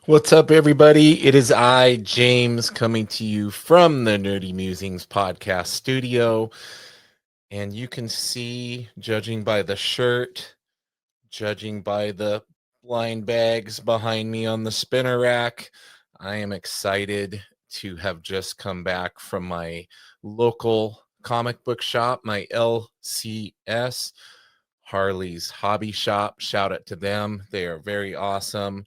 What's up, everybody? It is I, James, coming to you from the Nerdy Musings podcast studio. And you can see, judging by the shirt, judging by the blind bags behind me on the spinner rack, I am excited to have just come back from my local comic book shop, my LCS, Harley's Hobby Shop. Shout out to them. They are very awesome.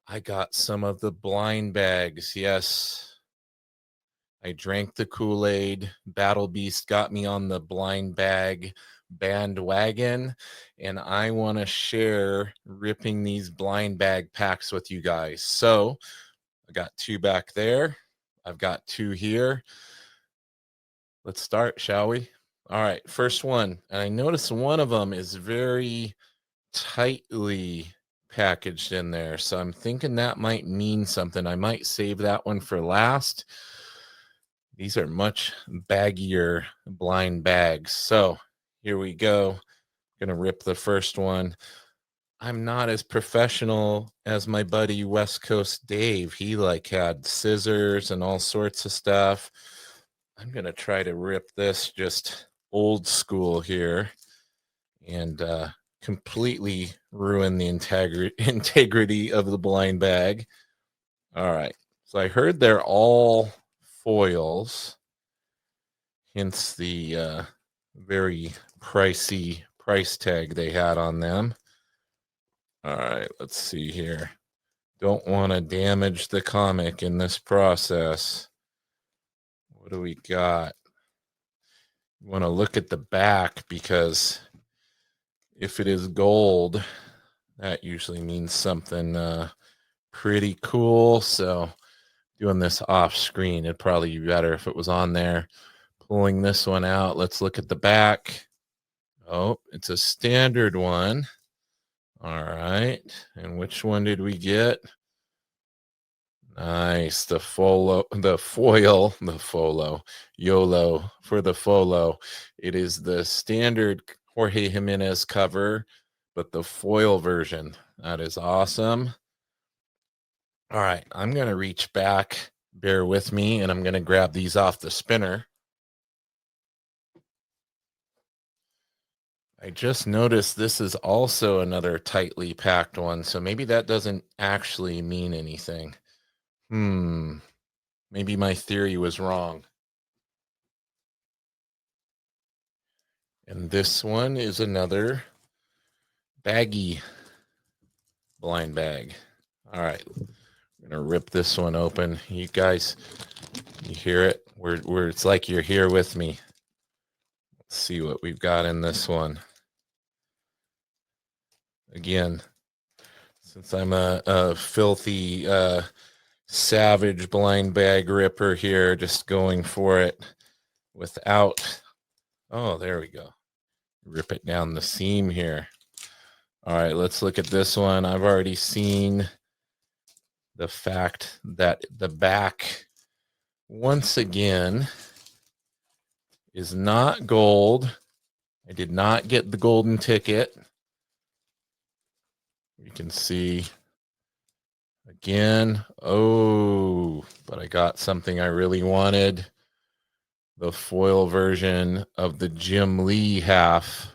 I got some of the blind bags. Yes. I drank the Kool-Aid. Battle Beast got me on the blind bag bandwagon, and I want to share ripping these blind bag packs with you guys. So I got two back there. I've got two here. Let's start, shall we? All right, first one. And I noticed one of them is very tightly packaged in there. So I'm thinking that might mean something. I might save that one for last. These are much baggier blind bags. So here we go. Gonna rip the first one. I'm not as professional as my buddy West Coast Dave. He had scissors and all sorts of stuff. I'm gonna try to rip this just old school here and completely ruin the integrity of the blind bag. All right. So I heard they're all foils, hence the very pricey price tag they had on them. All right, let's see here. Don't want to damage the comic in this process. What do we got? You want to look at the back because if it is gold, that usually means something pretty cool. So doing this off screen, it'd probably be better if it was on there. Pulling this one out. Let's look at the back. Oh, it's a standard one. All right. And which one did we get? Nice. The foil, YOLO for the FOLO. It is the standard Jorge Jimenez cover, but the foil version. That is awesome. All right. I'm going to reach back. Bear with me, and I'm going to grab these off the spinner. I just noticed this is also another tightly packed one, so maybe that doesn't actually mean anything. Maybe my theory was wrong. And this one is another baggy blind bag. All right, I'm gonna rip this one open. You guys, you hear it? Where it's like you're here with me. Let's see what we've got in this one. Again, since I'm a filthy savage blind bag ripper here, just going for it without. Oh, there we go. Rip it down the seam here. All right, let's look at this one. I've already seen the fact that the back, once again, is not gold. I did not get the golden ticket. You can see again. Oh, but I got something I really wanted. The foil version of the Jim Lee half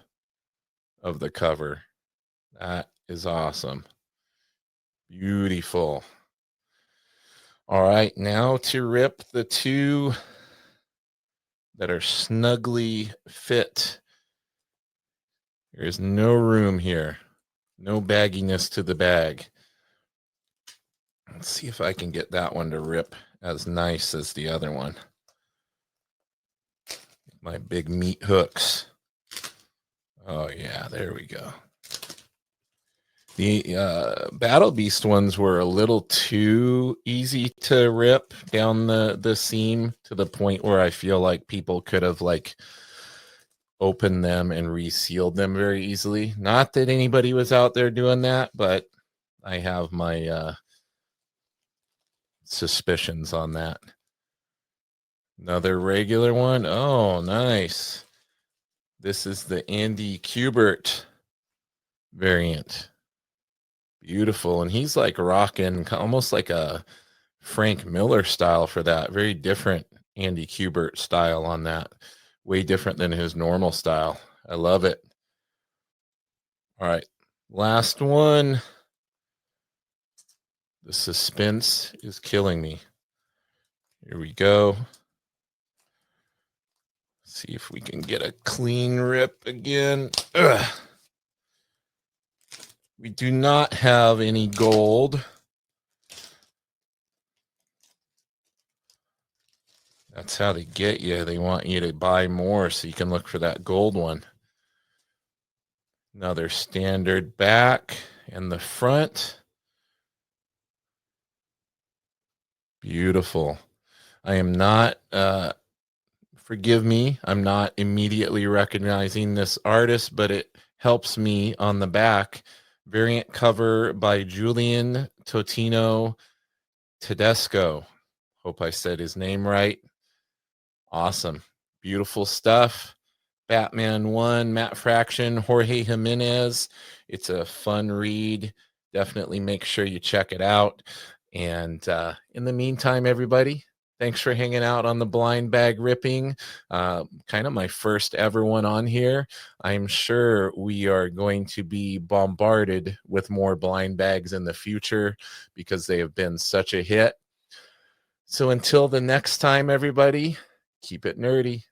of the cover. That is awesome. Beautiful. All right, now to rip the two that are snugly fit. There's no room here. No bagginess to the bag. Let's see if I can get that one to rip as nice as the other one. My big meat hooks. Oh, yeah, there we go. The Battle Beast ones were a little too easy to rip down the seam to the point where I feel like people could have opened them and resealed them very easily. Not that anybody was out there doing that, but I have my suspicions on that. Another regular one. Oh, nice. This is the Andy Kubert variant. Beautiful. And he's like rocking almost like a Frank Miller style for that. Very different Andy Kubert style on that. Way different than his normal style. I love it. All right. Last one. The suspense is killing me. Here we go. See if we can get a clean rip again. Ugh. We do not have any gold. That's how they get you. They want you to buy more so you can look for that gold one. Another standard back and the front. Beautiful. I am not, forgive me, I'm not immediately recognizing this artist, but it helps me on the back. Variant cover by Julian Totino Tedesco. Hope I said his name right. Awesome. Beautiful stuff. Batman 1, Matt Fraction, Jorge Jimenez. It's a fun read. Definitely make sure you check it out. And in the meantime, everybody, thanks for hanging out on the blind bag ripping. Kind of my first ever one on here. I'm sure we are going to be bombarded with more blind bags in the future because they have been such a hit. So until the next time, everybody, keep it nerdy.